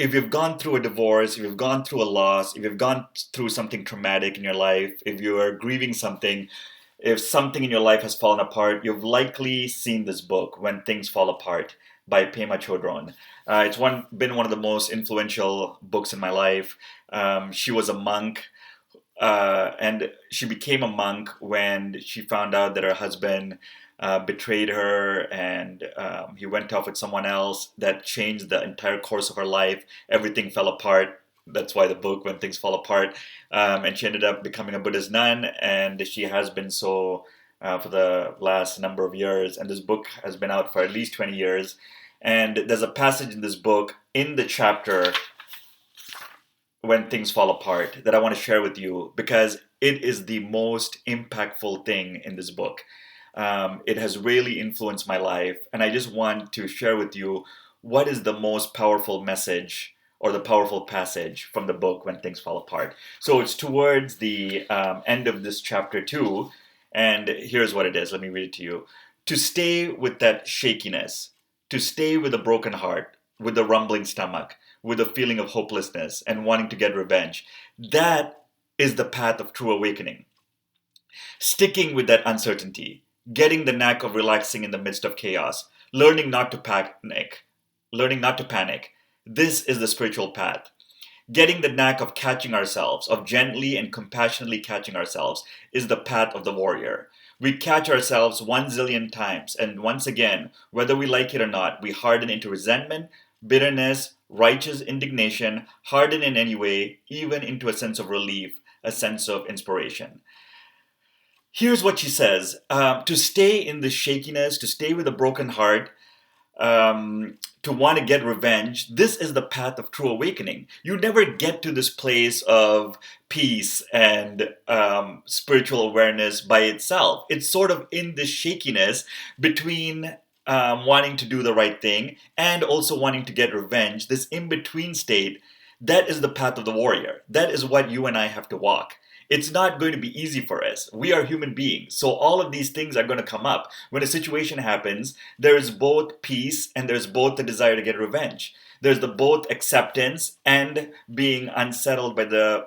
if you've gone through a divorce, if you've gone through a loss, if you've gone through something traumatic in your life, if you are grieving something, if something in your life has fallen apart, you've likely seen this book, When Things Fall Apart, by Pema Chodron. Been one of the most influential books in my life. She was a monk, and she became a monk when she found out that her husband betrayed her and he went off with someone else. That changed the entire course of her life. Everything fell apart. That's why the book, When Things Fall Apart. And she ended up becoming a Buddhist nun, and she has been so for the last number of years. And this book has been out for at least 20 years. And there's a passage in this book, in the chapter When Things Fall Apart, that I want to share with you because it is the most impactful thing in this book. It has really influenced my life, and I just want to share with you what is the most powerful message or the powerful passage from the book When Things Fall Apart. So it's towards the end of this chapter 2, and here's what it is. Let me read it to you. To stay with that shakiness, to stay with a broken heart, with a rumbling stomach, with a feeling of hopelessness and wanting to get revenge. That is the path of true awakening. Sticking with that uncertainty, getting the knack of relaxing in the midst of chaos, learning not to panic. This is the spiritual path. Getting the knack of catching ourselves, of gently and compassionately catching ourselves, is the path of the warrior. We catch ourselves 1 zillion times, and once again, whether we like it or not, we harden into resentment, bitterness, righteous indignation, harden in any way, even into a sense of relief, a sense of inspiration. Here's what she says: to stay in the shakiness, to stay with a broken heart, to want to get revenge, this is the path of true awakening. You never get to this place of peace and spiritual awareness by itself. It's sort of in this shakiness between wanting to do the right thing and also wanting to get revenge, this in between state. That is the path of the warrior. That is what you and I have to walk. It's not going to be easy for us. We are human beings. So all of these things are going to come up. When a situation happens, there is both peace and there's both the desire to get revenge. There's the both acceptance and being unsettled by the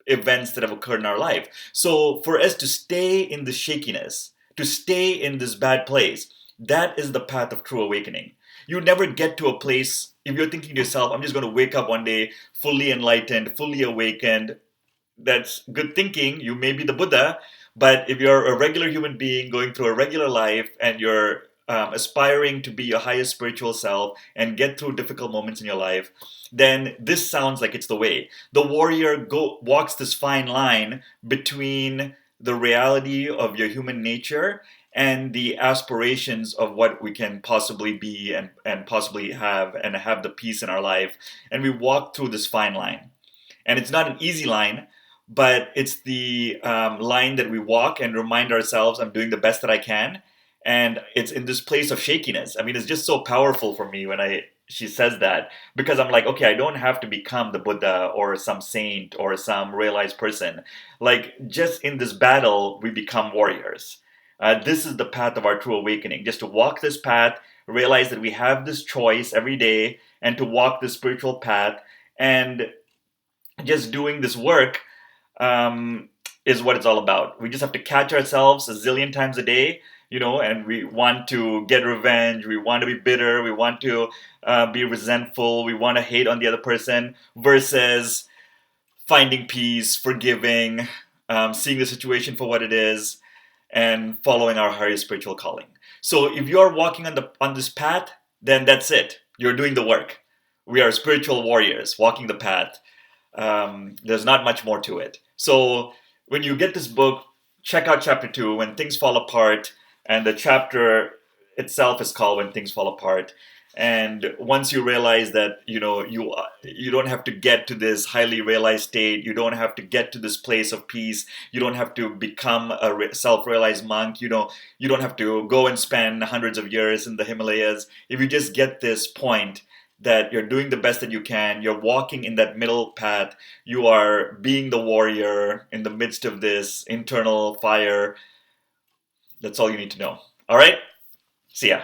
events that have occurred in our life. So for us to stay in the shakiness, to stay in this bad place, that is the path of true awakening. You never get to a place, if you're thinking to yourself, I'm just going to wake up one day fully enlightened, fully awakened. That's good thinking. You may be the Buddha, but if you're a regular human being going through a regular life and you're aspiring to be your highest spiritual self and get through difficult moments in your life, then this sounds like it's the way. The warrior walks this fine line between the reality of your human nature and the aspirations of what we can possibly be and possibly have and have the peace in our life. And we walk through this fine line. And it's not an easy line, but it's the line that we walk and remind ourselves, I'm doing the best that I can. And it's in this place of shakiness. I mean, it's just so powerful for me when she says that, because I'm like, okay, I don't have to become the Buddha or some saint or some realized person. Like, just in this battle, we become warriors. This is the path of our true awakening. Just to walk this path, realize that we have this choice every day, and to walk this spiritual path, and just doing this work is what it's all about. We just have to catch ourselves 1 zillion times a day, and we want to get revenge, we want to be bitter, we want to be resentful, we want to hate on the other person, versus finding peace, forgiving, seeing the situation for what it is, and following our higher spiritual calling. So if you're walking on this path, then that's it. You're doing the work. We are spiritual warriors walking the path. There's not much more to it. So when you get this book, check out chapter 2, When Things Fall Apart, and the chapter itself is called When Things Fall Apart. And once you realize that you don't have to get to this highly realized state, you don't have to get to this place of peace, you don't have to become a self-realized monk, you don't have to go and spend hundreds of years in the Himalayas. If you just get this point that you're doing the best that you can, you're walking in that middle path, you are being the warrior in the midst of this internal fire, that's all you need to know. All right? See ya.